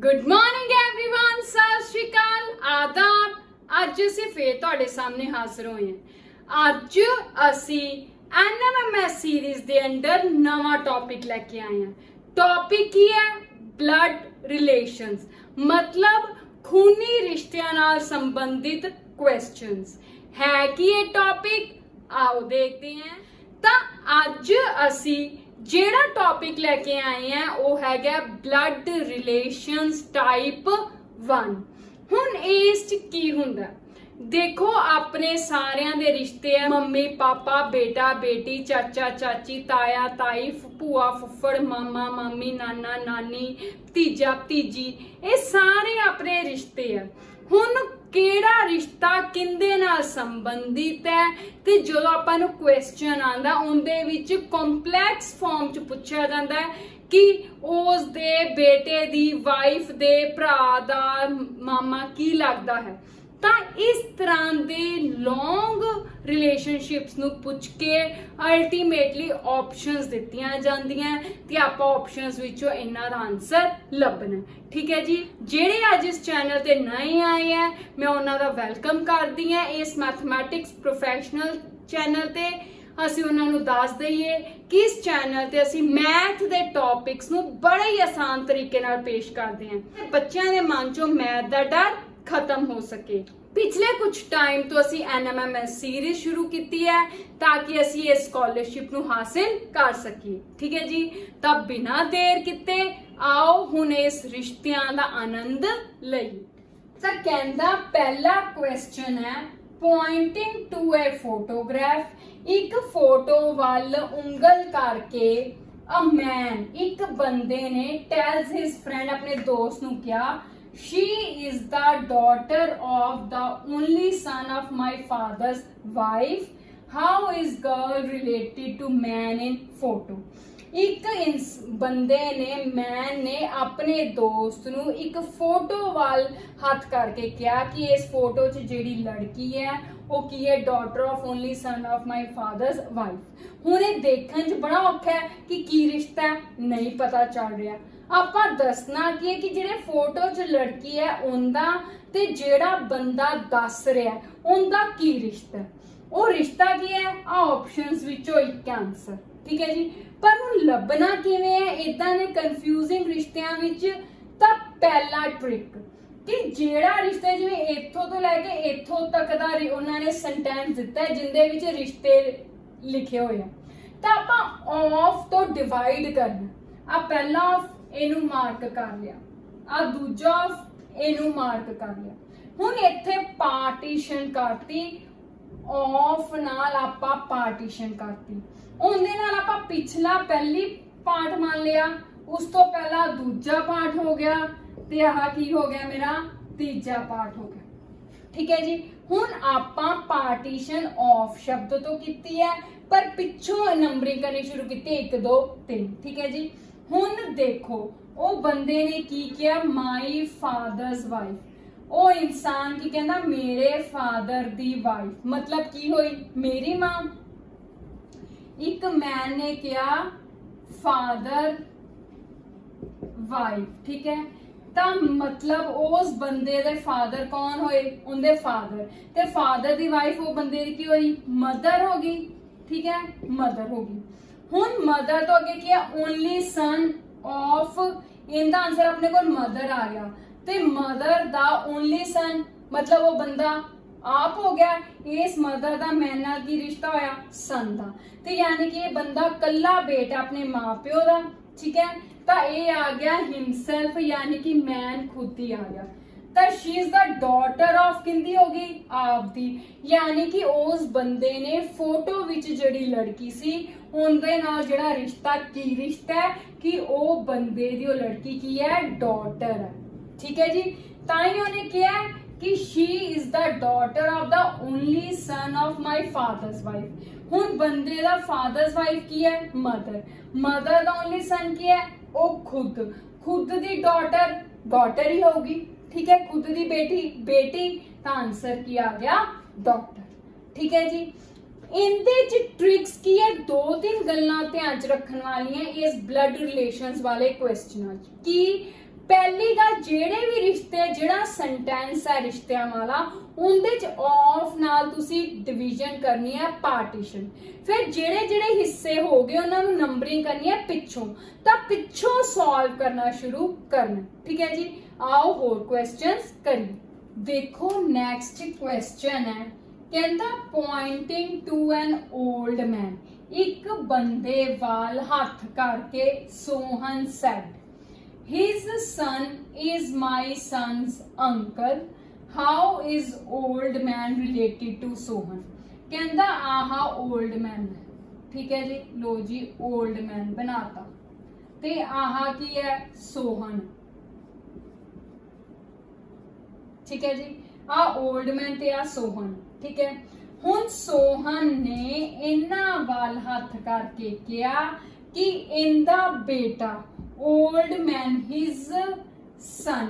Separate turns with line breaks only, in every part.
Good morning everyone, सत श्री अकाल, आदाब। ਅੱਜ ਅਸੀਂ ਫੇਰ ਤੁਹਾਡੇ ਸਾਹਮਣੇ ਹਾਜ਼ਰ ਹੋਏ ਹਾਂ। ਅੱਜ ਅਸੀਂ NMMS ਸੀਰੀਜ਼ ਦੇ ਅੰਦਰ ਨਵਾਂ ਟੌਪਿਕ ਲੈ ਕੇ ਆਏ ਹਾਂ। ਟੌਪਿਕ ਕੀ ਹੈ? ਬਲੱਡ ਰਿਲੇਸ਼ਨਸ, मतलब खूनी रिश्तियां नाल संबंधित क्वेश्चंस है कि ये टॉपिक आओ देखते हैं। ਤਾਂ ਅੱਜ ਅਸੀਂ ਜਿਹੜਾ ਟੌਪਿਕ ਲੈ ਕੇ ਆਏ ਆ ਉਹ ਹੈਗਾ ਬਲੱਡ ਰਿਲੇਸ਼ਨਸ ਟਾਈਪ 1। ਹੁਣ ਇਸ ਚ ਕੀ ਹੁੰਦਾ? देखो अपने सारियां दे रिश्ते है, मम्मी पापा, बेटा बेटी, चाचा चाची, ताया ताई, भूआ फुफड़, मामा मामी, नाना नानी, भतीजा भतीजी, ये सारे अपने रिश्ते है। हुण केड़ा रिश्ता किंदे नाल संबंधित है ते जो आपां नूं क्वेश्चन आंदा उंदे विच कॉम्पलैक्स फॉर्म च पुछया जांदा है कि उस दे बेटे दी वाइफ दे भरा दा मामा की लगदा है। ਤਾਂ ਇਸ ਤਰ੍ਹਾਂ ਦੇ ਲੌਂਗ ਰਿਲੇਸ਼ਨਸ਼ਿਪਸ ਨੂੰ ਪੁੱਛ ਕੇ ਅਲਟੀਮੇਟਲੀ ਆਪਸ਼ਨਸ ਦਿੱਤੀਆਂ ਜਾਂਦੀਆਂ ਤੇ ਆਪਾਂ ਆਪਸ਼ਨਸ ਵਿੱਚੋਂ ਇਹਨਾਂ ਦਾ ਆਨਸਰ ਲੱਭਣਾ। ਠੀਕ ਹੈ ਜੀ। ਜਿਹੜੇ ਅੱਜ ਇਸ ਚੈਨਲ ਤੇ ਨਵੇਂ ਆਏ ਆ ਮੈਂ ਉਹਨਾਂ ਦਾ ਵੈਲਕਮ ਕਰਦੀ ਹਾਂ। ਇਸ ਮੈਥਮੈਟਿਕਸ ਪ੍ਰੋਫੈਸ਼ਨਲ ਚੈਨਲ ਤੇ ਅਸੀਂ ਉਹਨਾਂ ਨੂੰ ਦੱਸ ਦਈਏ ਕਿ ਇਸ ਚੈਨਲ ਤੇ ਅਸੀਂ ਮੈਥ ਦੇ ਟੌਪਿਕਸ ਨੂੰ ਬੜੇ ਹੀ ਆਸਾਨ ਤਰੀਕੇ ਨਾਲ ਪੇਸ਼ ਕਰਦੇ ਹਾਂ। ਬੱਚਿਆਂ ਦੇ ਮਨ ਚੋਂ ਮੈਥ ਦਾ ਡਰ खत्म हो सके। पिछले कुछ टाइम तो असी NMMS सीरीज शुरू की है ताकि असी ये स्कॉलरशिप नू हासिल कर सकीए। ठीक है जी। तब बिना देर किते आओ हुण इस रिश्तियां दा आनंद लईए। सर कहंदा पहला क्वेश्चन है पॉइंटिंग टू ए फोटोग्राफ, एक फोटो वाल उंगल करके अ मैन, एक बंदे ने टेल्स हिज फ्रेंड, अपने दोस्त नू क्या, she is the daughter of the only son of my father's wife, how is girl related to man in photo। एक बंदे ने मैन ने अपने दोस्त नू एक फोटो वाल हथ करके कहा कि इस फोटो च जेड़ी लड़की है वो की है, daughter of only son of my father's wife. हुण ये देखण च बड़ा औखा है कि की रिश्ता है, नहीं पता चल रहा। ਆਪਾਂ ਦੱਸਣਾ ਕੀ ਹੈ ਕਿ ਜਿਹੜੇ ਫੋਟੋ 'ਚ ਲੜਕੀ ਹੈ ਉਹਦਾ ਤੇ ਜਿਹੜਾ ਬੰਦਾ ਦੱਸ ਰਿਹਾ ਉਹਦਾ ਕੀ ਰਿਸ਼ਤਾ ਹੈ। ਉਹ ਰਿਸ਼ਤਾ ਕੀ ਹੈ? ਆ ਆਪਸ਼ਨਸ ਵਿੱਚੋਂ ਇੱਕ ਆਨਸਰ। ਠੀਕ ਹੈ ਜੀ। ਪਰ ਹੁਣ ਲੱਭਣਾ ਕਿਵੇਂ ਹੈ ਇਦਾਂ ਦੇ ਕਨਫਿਊਜ਼ਿੰਗ ਰਿਸ਼ਤਿਆਂ ਵਿੱਚ? ਤਾਂ ਪਹਿਲਾ ਟ੍ਰਿਕ ਕਿ ਜਿਹੜਾ ਰਿਸ਼ਤਾ ਜਿਵੇਂ ਇੱਥੋਂ ਤੋਂ ਲੈ ਕੇ ਇੱਥੋਂ ਤੱਕ ਦਾ ਉਹਨਾਂ ਨੇ ਸੈਂਟੈਂਸ ਦਿੱਤਾ ਹੈ ਜਿੰਦੇ ਵਿੱਚ ਰਿਸ਼ਤੇ ਲਿਖੇ ਹੋਏ ਆ, ਤਾਂ ਆਪਾਂ ਆਫ ਤੋਂ ਡਿਵਾਈਡ ਕਰਨਾ। ਆ ਪਹਿਲਾ ਆਫ ਇਹਨੂੰ ਮਾਰਕ ਕਰ ਲਿਆ, ਆ ਦੂਜਾ ਇਹਨੂੰ ਮਾਰਕ ਕਰ ਲਿਆ। ਹੁਣ ਇੱਥੇ ਪਾਰਟੀਸ਼ਨ ਕਰਤੀ, ਆਫ ਨਾਲ ਆਪਾਂ ਪਾਰਟੀਸ਼ਨ ਕਰਤੀ, ਉਹਦੇ ਨਾਲ ਆਪਾਂ ਪਿਛਲਾ ਪਹਿਲੀ ਪਾਰਟ ਮੰਨ ਲਿਆ, ਉਸ ਤੋਂ ਪਹਿਲਾਂ ਦੂਜਾ ਪਾਰਟ ਹੋ ਗਿਆ ਤੇ ਆਹ ਕੀ ਹੋ ਗਿਆ ਮੇਰਾ ਤੀਜਾ ਪਾਰਟ ਹੋ ਗਿਆ। ਠੀਕ ਹੈ ਜੀ। ਹੁਣ ਆਪਾਂ ਪਾਰਟੀਸ਼ਨ ਆਫ ਸ਼ਬਦ ਤੋਂ ਕੀਤੀ ਹੈ ਪਰ ਪਿੱਛੋਂ ਨੰਬਰਿੰਗ ਕਰਨੀ ਸ਼ੁਰੂ ਕੀਤੀ 1 2 3। ਠੀਕ ਹੈ ਜੀ। ਹੁਣ ਦੇਖੋ ਉਹ ਬੰਦੇ ਨੇ ਕੀ ਕਿਹਾ, ਮਾਈ ਫਾਦਰਸ ਵਾਈਫ। ਉਹ ਇਨਸਾਨ ਕੀ ਕਹਿੰਦਾ, ਮੇਰੇ ਫਾਦਰ ਦੀ ਵਾਈਫ, मतलब ਕੀ ਹੋਈ, ਮੇਰੀ ਮਾਂ। ਇੱਕ ਮੈਨ ਨੇ ਕਿਹਾ ਫਾਦਰ ਵਾਈਫ। ਠੀਕ ਹੈ। ਤਾਂ मतलब ਉਸ ਬੰਦੇ ਦੇ ਫਾਦਰ ਕੌਣ ਹੋਏ, ਉਹਦੇ ਫਾਦਰ, ਤੇ ਫਾਦਰ ਦੀ ਵਾਈਫ ਉਹ ਬੰਦੇ ਦੀ ਕੀ ਹੋਈ, ਮਦਰ ਹੋ ਗਈ। ਠੀਕ ਹੈ, ਮਦਰ ਹੋ ਗਈ। ਹੁਣ ਮਦਰ ਤੋਂ ਅੱਗੇ ਕੀ ਹੈ, ਓਨਲੀ ਸਨ ਆਫ, ਇਹਦਾ ਆਨਸਰ ਆਪਣੇ ਕੋਲ ਮਦਰ ਆ ਗਿਆ ਤੇ ਮਦਰ ਦਾ ਓਨਲੀ ਸਨ मतलब ਉਹ ਬੰਦਾ ਆਪ ਹੋ ਗਿਆ। ਇਸ ਮਦਰ ਦਾ ਮੈਨ ਨਾਲ ਕੀ ਰਿਸ਼ਤਾ ਹੋਇਆ, ਸਨ ਦਾ, ਤੇ ਯਾਨੀ ਕਿ ਇਹ ਬੰਦਾ ਕੱਲਾ ਬੇਟਾ ਆਪਣੇ ਮਾਪਿਓ ਦਾ। ਠੀਕ ਹੈ। ਤਾਂ ਇਹ ਆ ਗਿਆ ਹਿਮਸੈਲਫ, ਯਾਨੀ ਕਿ ਮੈਨ ਖੁਦ ਹੀ ਆ ਗਿਆ। ਤਾਂ she is the daughter of ਕਿੰਦੀ ਹੋ ਗਈ, ਆਪ ਦੀ, ਯਾਨੀ ਕਿ ਉਸ ਬੰਦੇ ਨੇ ਫੋਟੋ ਵਿੱਚ ਜਿਹੜੀ ਲੜਕੀ ਸੀ ਉਹਦੇ ਨਾਲ ਜਿਹੜਾ ਰਿਸ਼ਤਾ, ਕੀ ਰਿਸ਼ਤਾ ਹੈ ਕਿ ਉਹ ਬੰਦੇ ਦੀ ਉਹ ਲੜਕੀ ਕੀ ਹੈ, ਡਾਟਰ ਹੈ। ਠੀਕ ਹੈ ਜੀ। ਤਾਂ ਹੀ ਉਹਨੇ ਕਿਹਾ ਕਿ she is the daughter of the only son of my father's wife. ਹੁਣ ਬੰਦੇ ਦਾ ਫਾਦਰਸ ਵਾਈਫ ਕੀ ਹੈ, ਮਦਰ। ਮਦਰ ਦਾ ਓਨਲੀ ਸਨ ਕੀ ਹੈ, ਉਹ ਖੁਦ। ਖੁਦ ਦੀ ਡਾਟਰ, ਡਾਟਰ ਹੀ ਹੋਊਗੀ। ठीक है। खुद दी बेटी, बेटी, तो आंसर की आ गया डॉक्टर। ठीक है जी। इनदे च ट्रिक्स की है, 2-3 गल्लां ध्यान च रखण वालियां इस ब्लड रिलेशंस वाले क्वेश्चनां च कि पहली गल जेड़े भी रिश्ते जेड़ा सेंटेंस है रिश्तियां वाला उनदे च ऑफ नाल तुसी डिवीजन करनी है पार्टीशन। फिर जेड़े जेड़े हिस्से हो गए उन्हां नूं नंबरिंग करनी है पिछों, तां पिछों सॉल्व करना शुरू करना। ठीक है जी, आओ होर क्वेश्चंस करिए। देखो नेक्स्ट क्वेश्चन है, कहंदा pointing to an old man, एक बंदे वाल हथ करके Sohan said his son is my son's uncle, how is old man related to Sohan. कहंदा आहा ओल्ड मैन, ठीक है जी, लो जी ओल्ड मैन बनाता, ते आहा की है सोहन। ठीक है जी, आ ओल्ड मैन ते आ सोहन। ठीक है, हुण सोहन ने इन्हां वाल हथ करके कहा कि इंदा बेटा ओल्ड मैन हिज सन।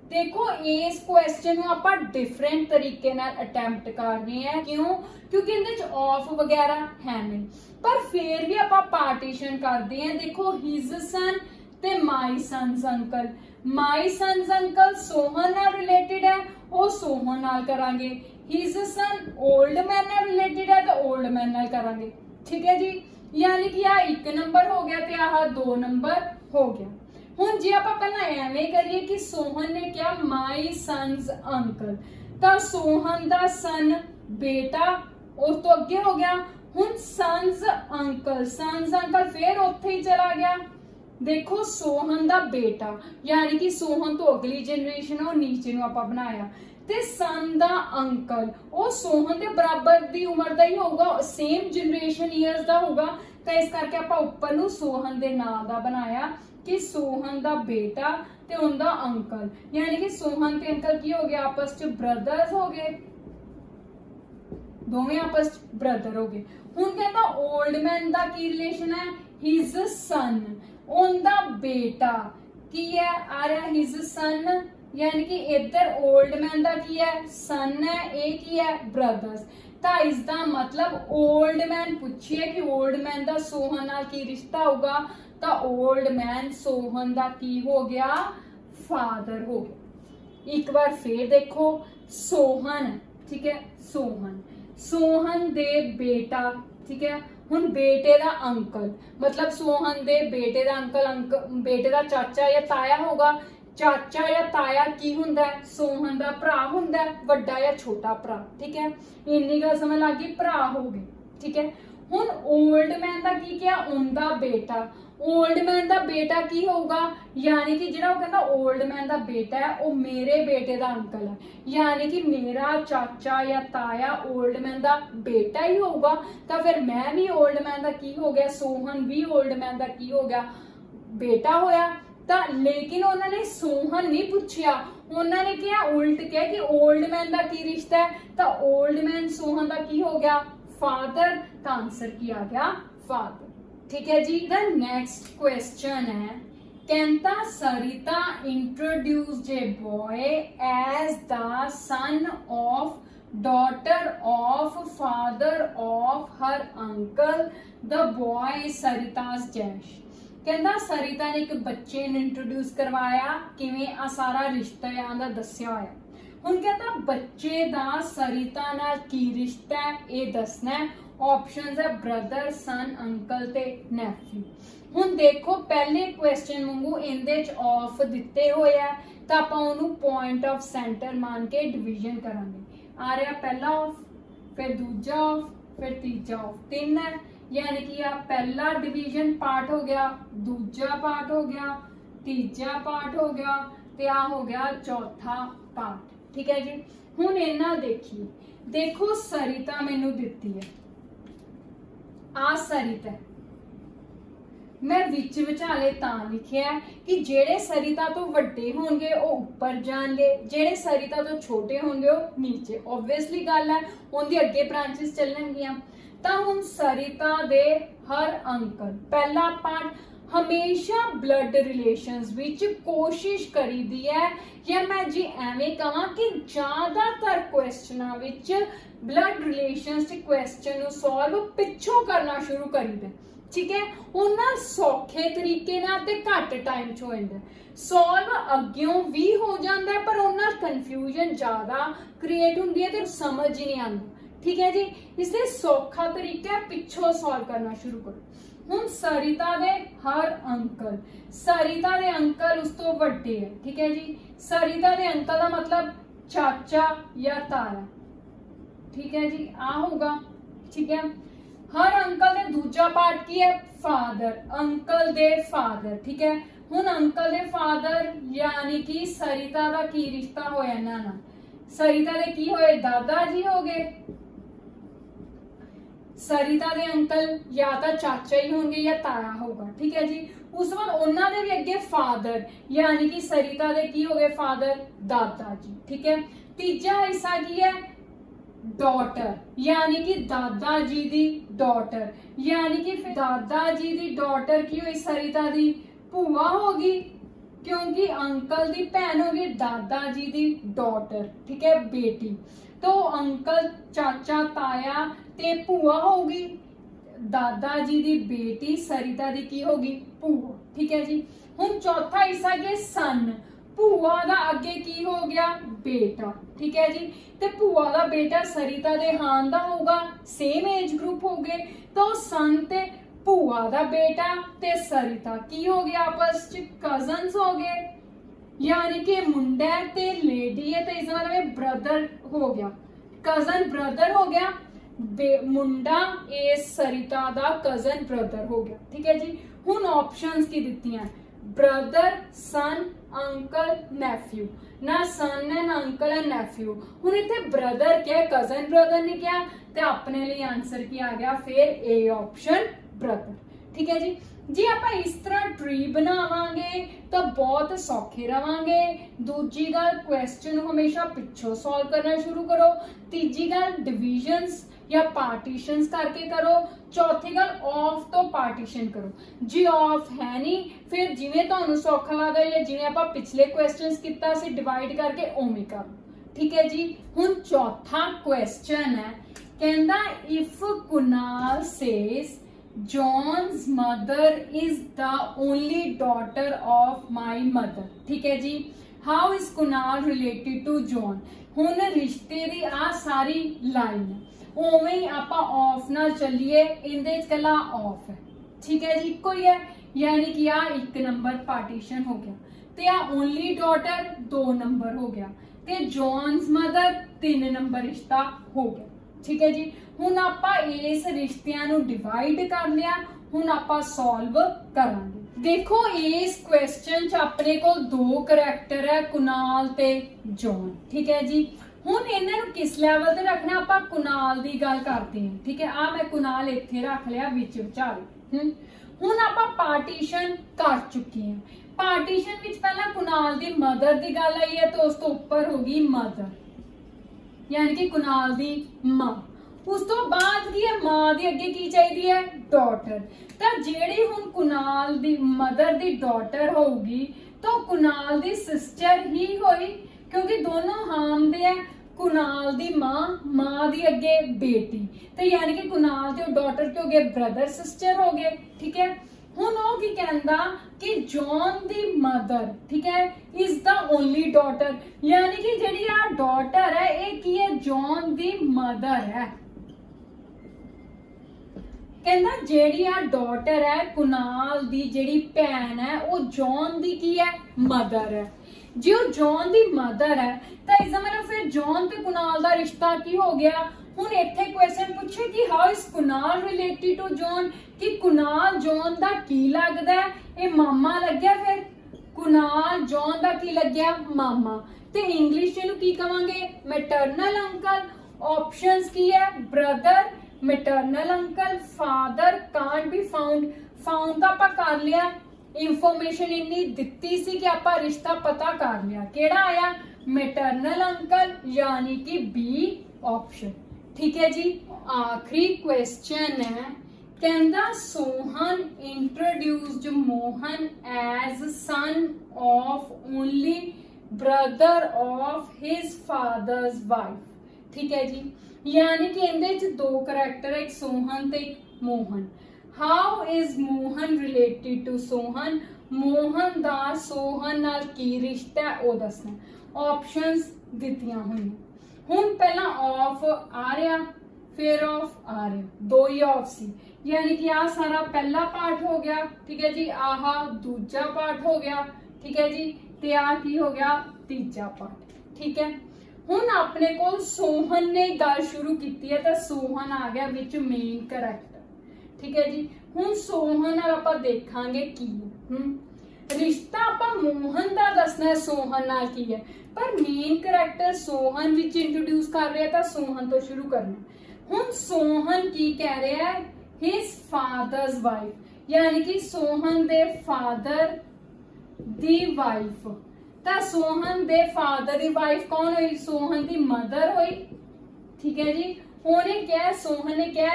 देखो इस क्वेश्चन ਨੂੰ ਆਪਾਂ डिफरेंट तरीके ਨਾਲ अटेम्प्ट कर रहे हैं, क्यों? क्योंकि ਇਹਦੇ ਚ ऑफ वगैरह है नहीं, पर फिर भी ਆਪਾਂ पार्टीशन करते हैं। देखो हिज सन ते माई सन्स अंकल, माई सन्स अंकल सोहन नाल रिलेटेड है, ਉਹ सोहन नाल करांगे। हिज सन ओल्ड मैन नाल रिलेटेड है तो ओल्ड मैन नाल करांगे। ठीक है जी, यानी कि आ 1 नंबर हो गया ते आह 2 नंबर हो गया। हुण जे आपां पहला एवें करिए कि सोहन ने क्या माई सन्स अंकल, तां सोहन दा सन बेटा उस तो अगे हो गया। हुण सन्स अंकल फिर उत्थे ही चला गया। देखो सोहन दा बेटा यानी कि सोहन तो अगली जनरेशन है, नीचे नूं आपां बनाया, ते सन दा अंकल वो सोहन दे बराबर दी उम्र दा ही होगा, सेम जनरेशन ईयर्स दा होगा, तो इस करके आपां उपर नूं सोहन दे नाम दा बनाया कि सोहन दा बेटा ते उनदा अंकल, यानी कि सोहन ते अंकल की हो गया आपस च ब्रदर्स हो गए, दोवें आपस च ब्रदर हो गए। हुण कहंदा ओल्ड मैन दा की रिलेशन है, हिज सन, उनदा बेटा की है आ रहा हिज सन, यानी कि इधर ओल्ड मैन दा की है सन है, एक ही है ब्रदर्स। तो इसका मतलब ओल्ड मैन पूछिए कि ओल्ड मैन दा सोहन नाल की रिश्ता होगा, तो ओल्ड मैन सोहन दा की हो गया फादर हो गया। एक बार फिर देखो सोहन, ठीक है, सोहन दे बेटा, ठीक है, हुण बेटे दा अंकल मतलब सोहन दे बेटे दा अंकल बेटे दा चाचा या ताया होगा। चाचा या ताया की हुंदा है, सोहन दा भरा हुंदा है, वड्डा या छोटा भरा। ठीक है, इन्नी गल समझ लग गई, भरा हो गए। ठीक है, हुण ओल्ड मैन दा की क्या, उनदा बेटा, ओल्ड मैन दा बेटा की होगा, यानी कि जिहड़ा कहंदा ओल्ड मैन दा बेटा है वो मेरे बेटे दा अंकल है, यानी कि मेरा चाचा या ताया ओल्ड मैन दा बेटा ही होगा। तो फिर मैं भी ओल्ड मैन दा की हो गया, सोहन भी ओल्ड मैन दा की हो गया, बेटा होया। तो लेकिन उन्होंने सोहन नहीं पूछा, उन्होंने क्या उल्ट किया कि ओल्ड मैन का की रिश्ता है, तो ओल्ड मैन सोहन का की हो गया फादर, तो आंसर किया गया फादर। ठीक है जी, द नेक्स्ट क्वेश्चन है, कहता Sarita introduced a boy as the son of daughter of father of her uncle, the boy सरिता's डैश। कहता सरिता ने एक बच्चे ने इंट्रोड्यूस करवाया, किवें आ सारा रिश्ता आंदा दस्या होया। हुण कहता बच्चे दा सरिता नाल की रिश्ता है ये दसना है। ऑप्शंस है ब्रदर, सन, अंकल ते नेफ्यू। हुण देखो पहले क्वेश्चन वांगू इहदे च ऑफ दिते होए है, तां आपां ओनू पॉइंट ऑफ सेंटर मान के डिवीजन करांगे। आ रहा पहला ऑफ, फिर दूजा ऑफ, फिर तीजा ऑफ, 3 है, यानी कि आ पहला डिवीजन पार्ट हो गया, दूजा पार्ट हो गया, तीजा पार्ट हो गया, ते आ हो गया चौथा पार्ट। ठीक है जी, हुण इन्हां देखिए, देखो सरिता मैनू दिती है, आ सरिता है, मैं विच विचाले तां लिखिया कि जेड़े सरिता तो वड्डे होंगे वो ऊपर जाएंगे, जेड़े सरिता तो छोटे होंगे वो नीचे। ऑब्वियसली गल है, उनकी अगे ब्रांचेस चलणगियां। तां हुण सरिता दे हर अंकल, पहला पार्ट हमेशा ब्लड रिलेशंस विच कोशिश करी दी है, या मैं जी एवें कहां कि ज्यादातर क्वेश्चनां विच ब्लड रिलेशंस के क्वेश्चन नूं सॉल्व पिछों करना शुरू करी दे। ठीक है, ਉਹਨਾਂ ਸੌਖੇ ਤਰੀਕੇ ਨਾਲ ਤੇ ਘੱਟ ਟਾਈਮ 'ਚ ਹੋ ਜਾਂਦਾ। ਸੋਲਵ ਅੱਗਿਓਂ ਵੀ ਹੋ ਜਾਂਦਾ ਹੈ, ਪਰ ਉਹਨਾਂ ਕਨਫਿਊਜ਼ਨ ਜ਼ਿਆਦਾ ਕ੍ਰੀਏਟ ਹੁੰਦੀ ਹੈ ਤੇ ਸਮਝ ਹੀ ਨਹੀਂ ਆਉਂਦਾ। ठीक है जी, इसलिए सौखा तरीका है पिछों सॉल्व करना शुरू करो। हुण सरिता दे हर अंकल, सरिता दे अंकल उस तो वड्डे है, ठीक है जी। सरिता दे अंकल का मतलब चाचा या ताया, ठीक है जी, आ होगा, ठीक है। हर अंकल दे दूजा पार्ट की है फादर, अंकल दे फादर, ठीक है। हुण अंकल दे फादर यानी कि सरिता दा की रिश्ता होया इन्हां नाल, सरिता दे की होए दादा जी हो गए। सरिता दे अंकल या तो चाचा ही होंगे या ताया होगा, ठीक है जी। उस बाद उन्होंने भी अगे फादर यानी कि सरिता दे की हो गए फादर दादा जी, ठीक है। तीजा हिस्सा की है डॉटर यानी कि दादा जी दी डॉटर, यानी कि फिर दादा जी दी डॉटर की हुई सरिता दी भूआ होगी, क्योंकि अंकल दी भैन होगी दादा जी दी डॉटर, ठीक है, बेटी। तो अंकल चाचा ताया ते भूआ होगी दादा जी दी बेटी सरिता दी की होगी भूआ, ठीक है जी। हुण चौथा हिस्सा के सन, भूआ दा अगे की हो गया बेटा, ठीक है जी। ते भूआ दा बेटा सरिता दे हान दा होगा, सेम एज ग्रुप हो गए, तो सन ते भूआ दा बेटा ते सरिता की हो गया आपस च कजन्स हो गए, यानी कि मुंडा है ते लेडी है, तो इसका मतलब ब्रदर हो गया, कजन ब्रदर हो गया। मुंडा ए सरिता दा कजन ब्रदर हो गया, ठीक है जी। हुण ऑप्शंस की दित्ती हैं ब्रदर सन अंकल नेफ्यू, ना सन है ना अंकल है नेफ्यू। हुण इत्थे ब्रदर क्या कजन ब्रदर ने क्या, ते अपने लिए आंसर की आ गया फिर ए ऑप्शन ब्रदर, ठीक है जी। जी आप इस तरह ट्री बनावांगे तो बहुत सौखे रवांगे। दूजी गल क्वेश्चन हमेशा पिछों सॉल्व करना शुरू करो। तीजी गल डिविजन्स या पार्टीशंस करके करो। चौथी गल ऑफ तो पार्टीशन करो। जी ऑफ है नहीं फिर जिवें तुहानूं सौखा लगदा या जिवें आपां पिछले क्वेश्चनस कीता सी डिवाइड करके उवें करो, ठीक है जी। हुण चौथा क्वेश्चन है, कहंदा if Kunal says John's mother is the only daughter of my mother, ठीक है जी। How is Kunal related to John? हुण रिश्ते दी आ सारी लाइन है उवें ही आपां ऑफ ना चलिए, इहदे च कला ऑफ है, ठीक है जी, इक्को ही है, यानी कि आ 1 नंबर पार्टीशन हो गया, ते आ ओनली डॉटर 2 नंबर हो गया, ते जॉन्स मदर 3 नंबर रिश्ता हो गया, ठीक है जी। हुण आपां इस रिश्तियां नूं डिवाइड कर लिया, हुण आपां सॉल्व करांगे। देखो इस क्वेश्चन च अपने को 2 करैक्टर है कुनाल ते जॉन, ठीक है जी। हुण इन्हां नूं किस लेवल ते रखना, आपां कुनाल दी गल करते हैं, ठीक है। आ मैं कुनाल इत्थे रख लिया विच विचाले। हुण आपां पार्टीशन कर चुके हैं। पार्टीशन विच पहला कुनाल दी मदर दी गल आई है, तो उस तो ऊपर होगी मदर यानी कि कुनाल दी मां। उस तो बाद की है मां दी अगे की चाहिए है डॉटर, तो जेड़ी हुण कुनाल दी मदर दी डॉटर होगी तो कुनाल दी सिस्टर ही होई, क्योंकि दोनों हाम दे है। कुनाल दी मां दी अगे बेटी, तो यानी कि कुनाल दे डॉटर के हो गए ब्रदर सिस्टर हो गए, ठीक है। हुण ओ की कहंदा कि जॉन दी मदर, ठीक है, इज द ओनली डॉटर, यानी कि जेड़ी आ डॉटर है ये की है जॉन दी मदर है। कहंदा जेड़ी आ डॉटर है कुनाल दी जेड़ी भैन है वो जॉन दी की है मदर है। जे वो जॉन दी मदर है तो इसका मतलब फिर जॉन ते कुनाल दा रिश्ता की हो गया। हुण इत्थे क्वेश्चन पूछे कि how is Kunal related to John, कि कुनाल जॉन दा की लगदा है, ये मामा लग्या, फिर कुनाल जॉन दा की लग्या मामा, ते इंग्लिश इहनूं की कहांगे मैटरनल अंकल। ऑप्शंस की है brother, maternal uncle, father can't be found. Found तो आपां कर लिया, इंफॉर्मेशन इन्नी दित्ती सी कि आपां रिश्ता पता कर लिया, केड़ा आया मैटरनल अंकल यानी कि बी ऑप्शन, ठीक है जी। आखिरी क्वेश्चन है, कहंदा Sohan introduced Mohan as son of only brother of his father's wife, ठीक है जी। यानी कि इहदे च 2 करैक्टर है, एक सोहन ते एक Mohan. How is Mohan related to Sohan, Mohan ਦਾ ਸੋਹਨ ਨਾਲ ਕੀ ਰਿਸ਼ਤਾ ਹੈ ਉਹ ਦੱਸਣਾ। ਆਪਸ਼ਨਸ ਦਿੱਤੀਆਂ ਹੋਈਆਂ। ਹੁਣ ਪਹਿਲਾਂ ਆਫ ਆ ਰਿਹਾ, ਫਿਰ ਆਫ ਆ ਰਿਹਾ, ਦੋ ਹੀ ਆਫ ਸੀ, यानी कि आ सारा पहला पार्ट हो गया, ठीक है जी, आह दूजा पार्ट हो गया, ठीक है जी, ते आ की हो गया तीजा पार्ट, ठीक है। हुण अपने कोल सोहन ने गल शुरू की है तो सोहन आ गया विच मेन करैक्टर, ठीक है जी। हुण सोहन नाल आपां देखांगे की रिश्ता आपां मोहन दा दसना है सोहन नाल की है, पर मेन करैक्टर सोहन विच इंट्रोड्यूस कर रहे तो सोहन तो शुरू करना। हुण सोहन की कह रहा है his father's wife, यानी कि सोहन दे फादर दी वाइफ। ता सोहन दे फादर दी वाइफ कौन हुई? सोहन दी मदर हुई, ठीक है जी। उन्हें क्या, सोहन ने क्या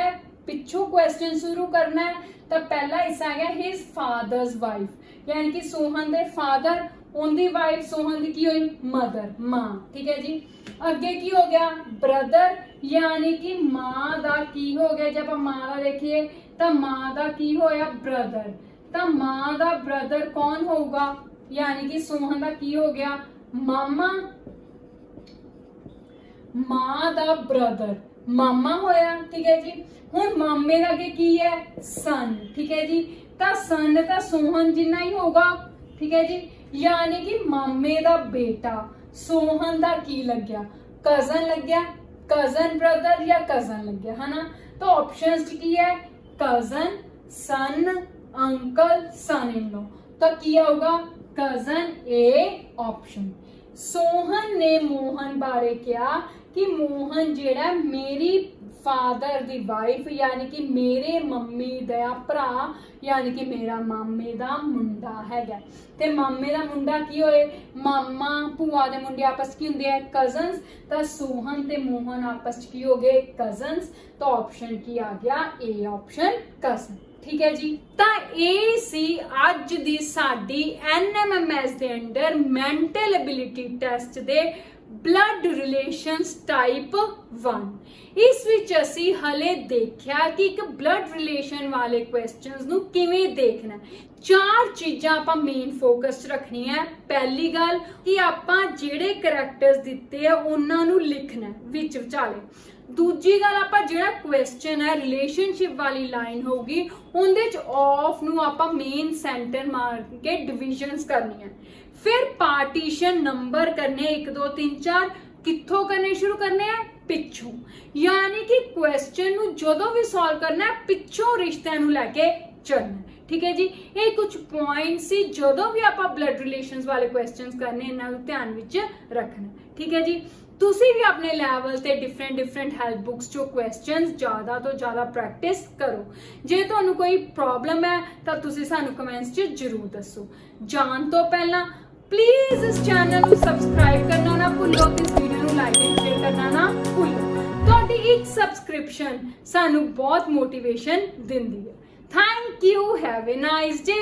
पिछू क्वेश्चन शुरू करना है, तो पहला हिस्सा आ गया हिज फादर्स वाइफ, यानी कि सोहन दे फादर, उनकी वाइफ सोहन की हुई मदर, माँ, ठीक है जी। अगे की हो गया ब्रदर, यानी कि माँ दा की हो गया, जब हम माँ दा देखिए तो माँ दा की होया ब्रदर, तो माँ दा ब्रदर कौन होगा? यानी कि सोहन दा की हो गया मामा, माँ दा ब्रदर मामा होया, ठीक है जी। हुण मामे दा की है सन, ठीक है जी, तो सन तो सोहन जिन्ना ही होगा, ठीक है जी, यानी कि मामे दा बेटा। सोहन दा की लग गया? कजन लग गया, कजन ब्रदर या कजन लग गया, है ना। तो ऑप्शंस की है cousin, son, uncle, son in law, तो क्या होगा कजन ए ऑप्शन। सोहन ने मोहन बारे क्या कि मोहन जेड़ा मेरी फादर दी वाइफ, यानी कि मेरे मम्मी दा भरा, यानी कि मेरा मामे दा मुंडा हैगा। ते मामे दा मुंडा की होए? मामा भूआ दे मुंडे आपस की हुंदे हैं कजन्स, तो सोहन ते मोहन आपस की हो गए कजन्स, तो ऑप्शन की आ गया ए ऑप्शन कजन, ठीक है जी। ਤਾਂ ਇਹ ਸੀ ਅੱਜ ਦੀ ਸਾਡੀ NMMS ਦੇ ਅੰਡਰ ਮੈਂਟਲ ਐਬਿਲਿਟੀ ਟੈਸਟ ਦੇ ਬਲੱਡ ਰਿਲੇਸ਼ਨਸ ਟਾਈਪ 1। ਇਸ ਵਿੱਚ ਅਸੀਂ ਹਲੇ ਦੇਖਿਆ ਕਿ ਇੱਕ ਬਲੱਡ ਰਿਲੇਸ਼ਨ ਵਾਲੇ ਕੁਐਸਚਨਸ ਨੂੰ ਕਿਵੇਂ ਦੇਖਣਾ। ਚਾਰ ਚੀਜ਼ਾਂ ਆਪਾਂ ਮੇਨ ਫੋਕਸ ਰੱਖਣੀ ਹੈ। ਪਹਿਲੀ ਗੱਲ ਕਿ ਆਪਾਂ ਜਿਹੜੇ ਕਰੈਕਟਰਸ ਦਿੱਤੇ ਆ ਉਹਨਾਂ ਨੂੰ ਲਿਖਣਾ ਵਿੱਚ ਵਿਚਾਲੇ। दूजी गल आपां जिहड़ा क्वेश्चन है रिलेशनशिप वाली लाइन होगी उहदे च ऑफ नूं आपां मेन सेंटर मार के डिविजन्स करनी है। फिर पार्टीशन नंबर करने 1 2 3 4 कित्थों करने शुरू करने हैं? पिछों, यानी कि क्वेश्चन नूं जदों भी सॉल्व करना है पिछों रिश्तिਆਂ ਨੂੰ ਲੈ ਕੇ चलना, ठीक है जी। ये कुछ पॉइंट सी जदों भी आपां ब्लड रिलेशंस वाले क्वेश्चंस करने इन्हां नूं ध्यान विच रखना, ठीक है जी। ਤੁਸੀਂ ਵੀ ਆਪਣੇ ਲੈਵਲ ਤੇ ਡਿਫਰੈਂਟ ਹੈਲਪ ਬੁੱਕਸ ਚੋਂ ਕੁਐਸਚਨਸ ਜ਼ਿਆਦਾ ਤੋਂ ਜ਼ਿਆਦਾ ਪ੍ਰੈਕਟਿਸ ਕਰੋ। ਜੇ ਤੁਹਾਨੂੰ ਕੋਈ ਪ੍ਰੋਬਲਮ ਹੈ ਤਾਂ ਤੁਸੀਂ ਸਾਨੂੰ ਕਮੈਂਟਸ 'ਚ ਜ਼ਰੂਰ ਦੱਸੋ। ਜਾਣ ਤੋਂ ਪਹਿਲਾਂ ਪਲੀਜ਼ ਇਸ ਚੈਨਲ ਨੂੰ ਸਬਸਕ੍ਰਾਈਬ ਕਰਨਾ ਨਾ ਭੁੱਲੋ ਤੇ ਇਸ ਵੀਡੀਓ ਨੂੰ ਲਾਈਕ ਐਂਡ ਸ਼ੇਅਰ ਕਰਨਾ ਨਾ ਭੁੱਲੋ। ਤੁਹਾਡੀ ਇੱਕ ਸਬਸਕ੍ਰਿਪਸ਼ਨ ਸਾਨੂੰ ਬਹੁਤ ਮੋਟੀਵੇਸ਼ਨ ਦਿੰਦੀ ਹੈ। Thank you, have a nice day.